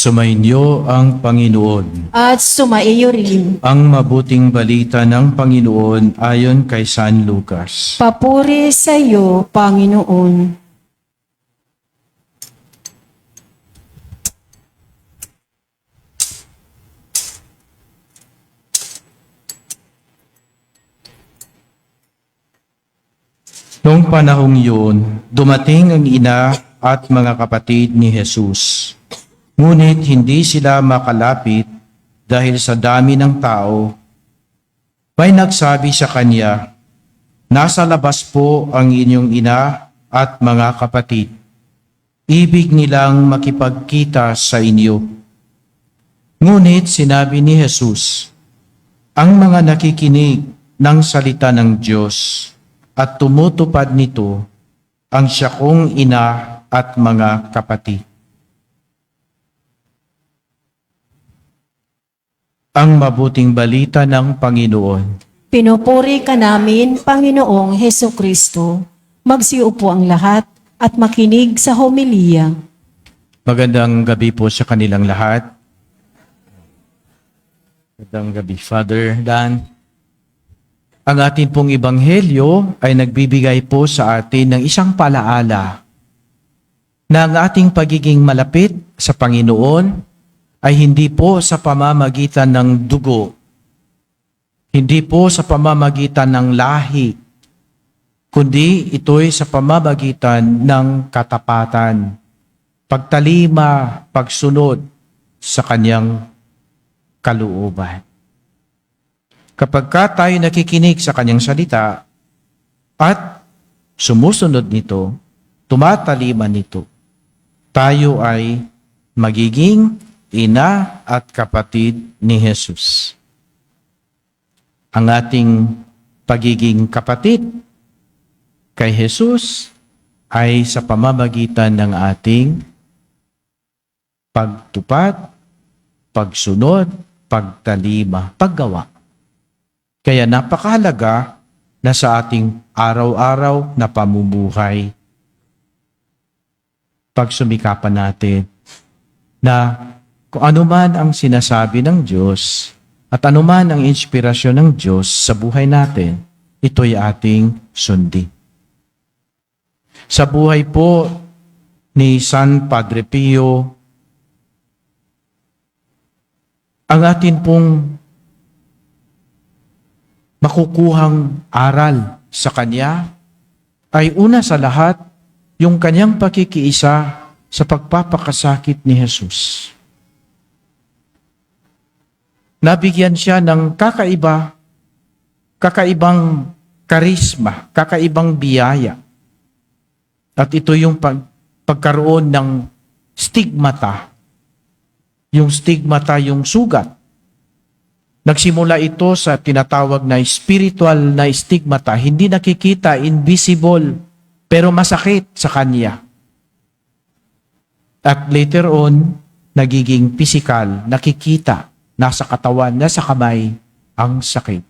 Sumainyo ang Panginoon. At sumaiyo rin. Ang mabuting balita ng Panginoon ayon kay San Lucas. Papuri sa iyo, Panginoon. Noong panahong yun, dumating ang ina at mga kapatid ni Jesus. Ngunit hindi sila makalapit dahil sa dami ng tao. May nagsabi sa kanya, "Nasa labas po ang inyong ina at mga kapatid. Ibig nilang makipagkita sa inyo." Ngunit sinabi ni Jesus, "Ang mga nakikinig ng salita ng Diyos at tumutupad nito ang siya kong ina at mga kapatid." Ang mabuting balita ng Panginoon. Pinupuri ka namin, Panginoong Heso Kristo. Magsiupo ang lahat at makinig sa homilya. Magandang gabi po sa kanilang lahat. Magandang gabi, Father Dan. Ang atin pong ebanghelyo ay nagbibigay po sa atin ng isang palaala na ang ating pagiging malapit sa Panginoon ay hindi po sa pamamagitan ng dugo, hindi po sa pamamagitan ng lahi, kundi ito'y sa pamamagitan ng katapatan, pagtalima, pagsunod sa kanyang kalooban. Kapag tayo nakikinig sa kanyang salita at sumusunod nito, tumatalima nito, tayo ay magiging ina at kapatid ni Jesus. Ang ating pagiging kapatid kay Jesus ay sa pamamagitan ng ating pagtupad, pagsunod, pagtalima, paggawa. Kaya napakahalaga na sa ating araw-araw na pamumuhay, pagsumikapan natin na kung anuman ang sinasabi ng Diyos at anuman ang inspirasyon ng Diyos sa buhay natin, ito'y ating sundin. Sa buhay po ni San Padre Pio, ang atin pong makukuhang aral sa kanya ay una sa lahat yung kanyang pakikiisa sa pagpapakasakit ni Jesus. Nabigyan siya ng kakaibang karisma, kakaibang biyaya. At ito yung pagkaroon ng stigmata. Yung stigmata, yung sugat. Nagsimula ito sa tinatawag na spiritual na stigmata, hindi nakikita, invisible, pero masakit sa kanya. At later on, nagiging physical, nakikita, nasa katawan, nasa kamay, ang sakit.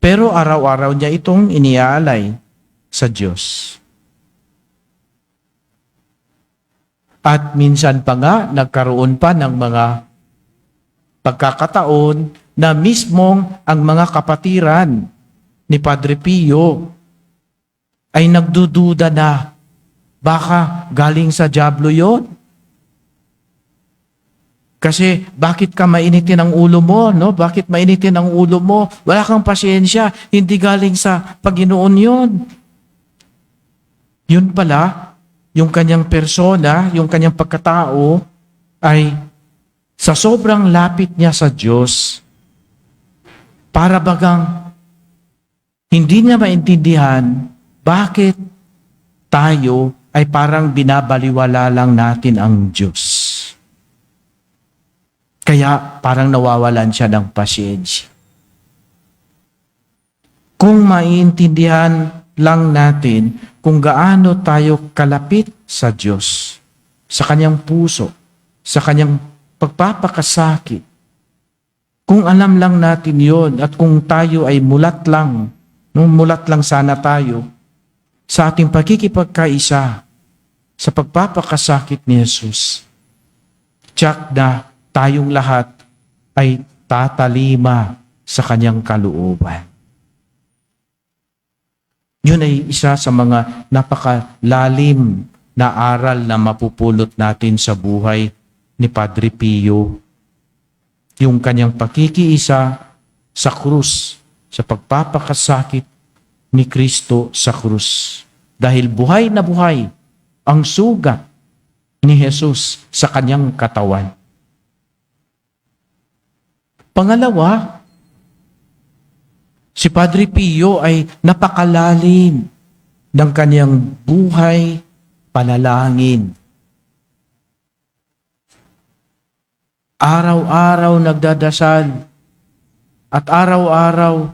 Pero araw-araw niya itong iniaalay sa Diyos. At minsan pa nga, nagkaroon pa ng mga pagkakataon na mismong ang mga kapatiran ni Padre Pio ay nagdududa na baka galing sa dyablo yon. Kasi bakit ka mainitin ang ulo mo, no? Bakit mainitin ang ulo mo? Wala kang pasyensya, hindi galing sa Panginoon yun. Yun pala, yung kanyang persona, yung kanyang pagkatao ay sa sobrang lapit niya sa Diyos, para bagang hindi niya maintindihan bakit tayo ay parang binabaliwala lang natin ang Diyos. Kaya parang nawawalan siya ng pasyensya. Kung maiintindihan lang natin kung gaano tayo kalapit sa Diyos, sa kanyang puso, sa kanyang pagpapakasakit, kung alam lang natin yon at kung tayo ay mulat lang sana tayo sa ating pagkikipagkaisa sa pagpapakasakit ni Jesus, Tiyak na tayong lahat ay tatalima sa kanyang kalooban. Yun ay isa sa mga napakalalim na aral na mapupulot natin sa buhay ni Padre Pio. Yung kanyang pakikiisa sa krus, sa pagpapakasakit ni Kristo sa krus. Dahil buhay na buhay ang sugat ni Jesus sa kanyang katawan. Pangalawa, si Padre Pio ay napakalalim ng kanyang buhay panalangin. Araw-araw nagdadasal at araw-araw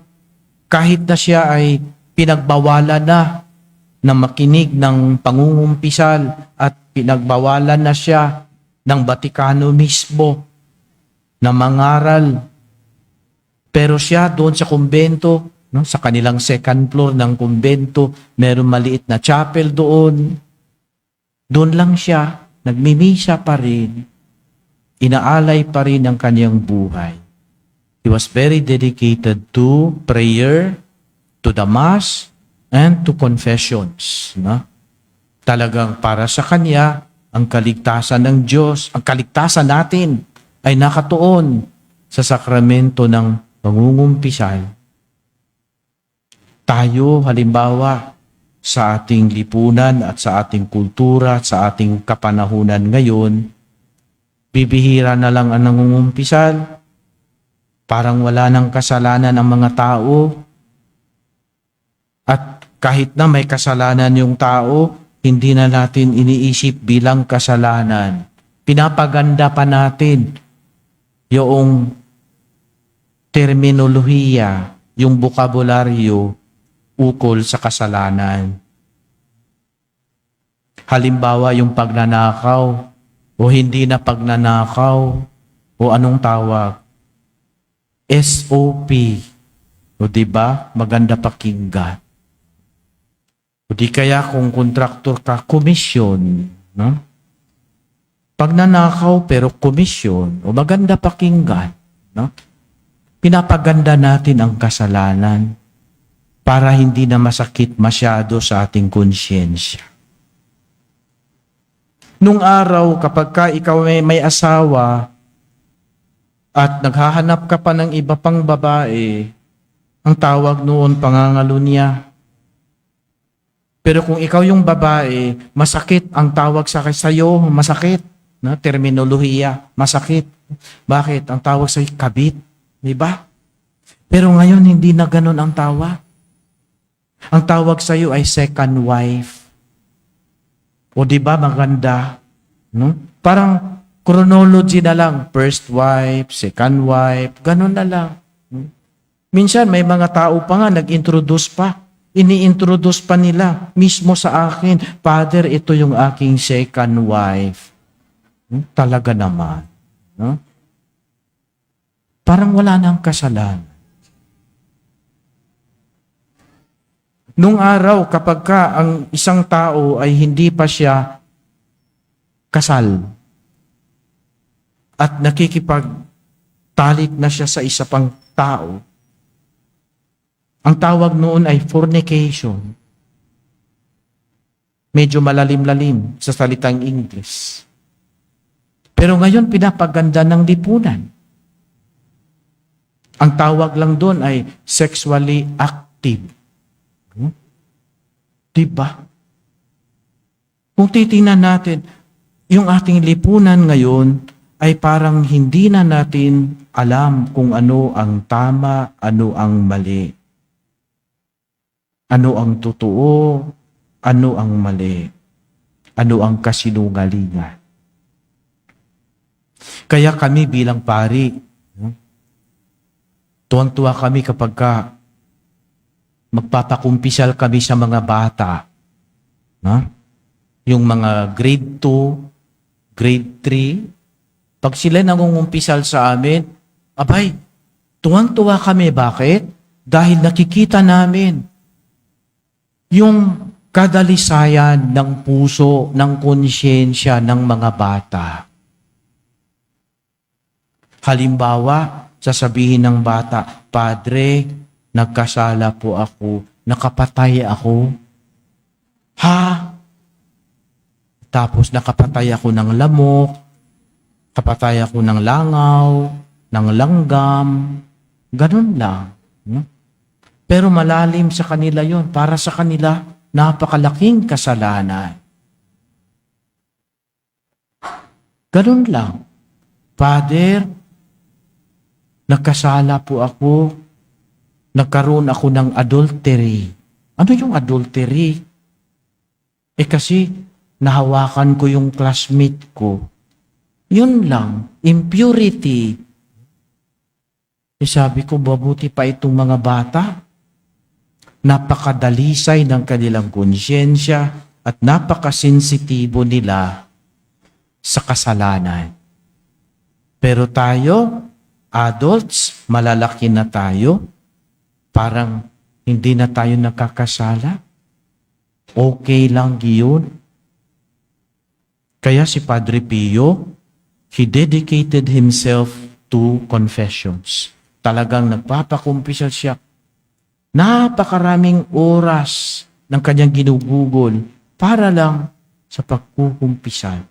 kahit na siya ay pinagbawalan na makinig ng pangungumpisal at pinagbawalan na siya ng Batikano mismo na mangaral. Pero siya doon sa kumbento, no, sa kanilang second floor ng kumbento, meron maliit na chapel doon. Doon lang siya, nagmimisa pa rin, inaalay pa rin ang kanyang buhay. He was very dedicated to prayer, to the Mass, and to confessions. No? Talagang para sa kanya, ang kaligtasan ng Diyos, ang kaligtasan natin ay nakatuon sa sakramento ng pangungumpisal. Tayo, halimbawa, sa ating lipunan at sa ating kultura at sa ating kapanahunan ngayon, bibihira na lang ang nangungumpisal, parang wala nang kasalanan ang mga tao, at kahit na may kasalanan yung tao, hindi na natin iniisip bilang kasalanan. Pinapaganda pa natin yung terminolohiya, yung bokabularyo ukol sa kasalanan. Halimbawa, yung pagnanakaw o hindi na pagnanakaw o anong tawag? SOP. O diba? Maganda pakinggan. O di kaya kung kontraktor ka, komisyon. No? Pagnanakaw pero komisyon. O maganda pakinggan. No? Pinapaganda natin ang kasalanan para hindi na masakit masyado sa ating konsyensya. Nung araw, kapag ka ikaw may asawa at naghahanap ka pa ng iba pang babae, ang tawag noon pangangalunya. Pero kung ikaw yung babae, masakit ang tawag sa iyo, masakit. Na terminolohiya, masakit. Bakit? Ang tawag sa iyo, kabit. Diba? Pero ngayon, hindi na ganun ang tawag. Ang tawag sa iyo ay second wife. O diba maganda? No? Parang chronology na lang. First wife, second wife, ganun na lang. Minsan may mga tao pa nga nag-introduce pa. Ini-introduce pa nila mismo sa akin, Father, ito yung aking second wife. Talaga naman. No? Parang wala nang kasalanan. Nung araw, kapag ka ang isang tao ay hindi pa siya kasal at nakikipagtalik na siya sa isa pang tao, ang tawag noon ay fornication. Medyo malalim-lalim sa salitang English. Pero ngayon, pinapaganda ng lipunan. Ang tawag lang doon ay sexually active. Diba? Kung titingnan natin, yung ating lipunan ngayon ay parang hindi na natin alam kung ano ang tama, ano ang mali. Ano ang totoo, ano ang mali. Ano ang kasinungalingan. Kaya kami bilang pari, tuwang-tuwa kami kapag magpapakumpisal kami sa mga bata. No? Yung mga grade 2, grade 3, pag sila nangungumpisal sa amin, abay, tuwang-tuwa kami. Bakit? Dahil nakikita namin yung kadalisayan ng puso, ng konsyensya ng mga bata. Halimbawa, sasabihin ng bata, Padre, nagkasala po ako, nakapatay ako. Ha? Tapos nakapatay ako ng lamok, kapatay ako ng langaw, ng langgam, ganun lang. No? Pero malalim sa kanila yon. Para sa kanila, napakalaking kasalanan. Ganun lang. Father, nagkasala po ako, nagkaroon ako ng adultery. Ano yung adultery? Kasi nahawakan ko yung classmate ko. Yun lang, impurity. Sabi ko, mabuti pa itong mga bata. Napakadalisay ng kanilang konsyensya at napakasensitibo nila sa kasalanan. Pero tayo, adults, malalaki na tayo, parang hindi na tayo nakakasala. Okay lang yun. Kaya si Padre Pio, he dedicated himself to confessions. Talagang nagpapakumpisal siya. Napakaraming oras ng kanyang ginugugol para lang sa pagkukumpisal.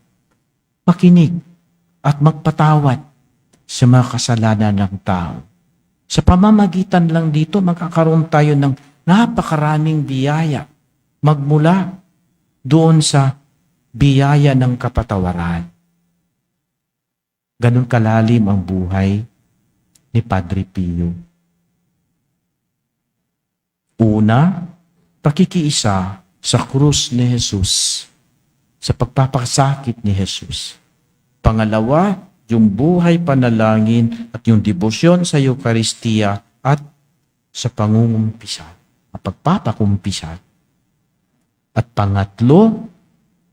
Makinig at magpatawad sa mga kasalanan ng tao. Sa pamamagitan lang dito, magkakaroon tayo ng napakaraming biyaya magmula doon sa biyaya ng kapatawaran. Ganun kalalim ang buhay ni Padre Pio. Una, pakikiisa sa krus ni Jesus, sa pagpapakasakit ni Jesus. Pangalawa, yung buhay panalangin at yung debosyon sa Eucharistia at sa pangungumpisal, pagpapakumpisal. At pangatlo,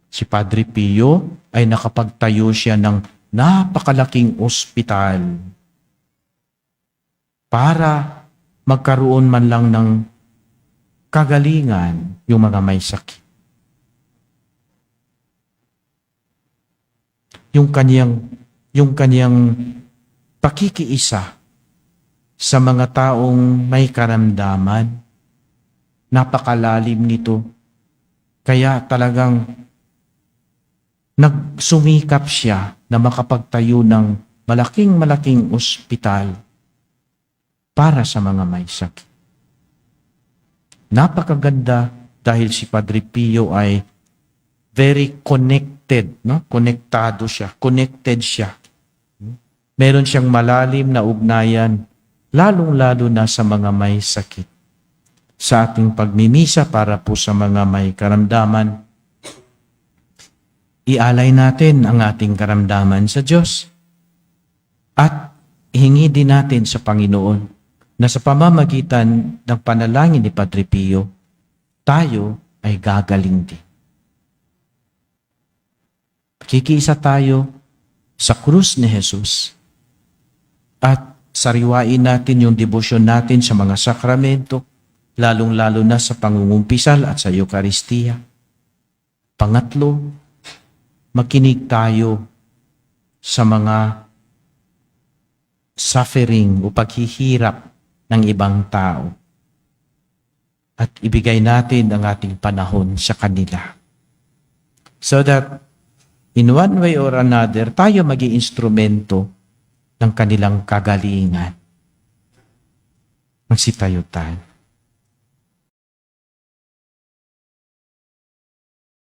si Padre Pio ay nakapagtayo siya ng napakalaking ospital para magkaroon man lang ng kagalingan yung mga may sakit. Yung kanyang pakikiisa sa mga taong may karamdaman, napakalalim nito. Kaya talagang nagsumikap siya na makapagtayo ng malaking ospital para sa mga may sakit. Napakaganda dahil si Padre Pio ay very connected, no? Connected siya. Meron siyang malalim na ugnayan, lalong-lalo na sa mga may sakit. Sa ating pagmimisa para po sa mga may karamdaman, ialay natin ang ating karamdaman sa Diyos at ihingi din natin sa Panginoon na sa pamamagitan ng panalangin ni Padre Pio, tayo ay gagaling din. Kikiisa tayo sa krus ni Jesus at sariwain natin yung debosyon natin sa mga sakramento, lalong-lalo na sa pangungumpisal at sa Eucharistia. Pangatlo, makinig tayo sa mga suffering o paghihirap ng ibang tao at ibigay natin ang ating panahon sa kanila. So that in one way or another, tayo maging instrumento ng kanilang kagalingan. Magsitayo tayo.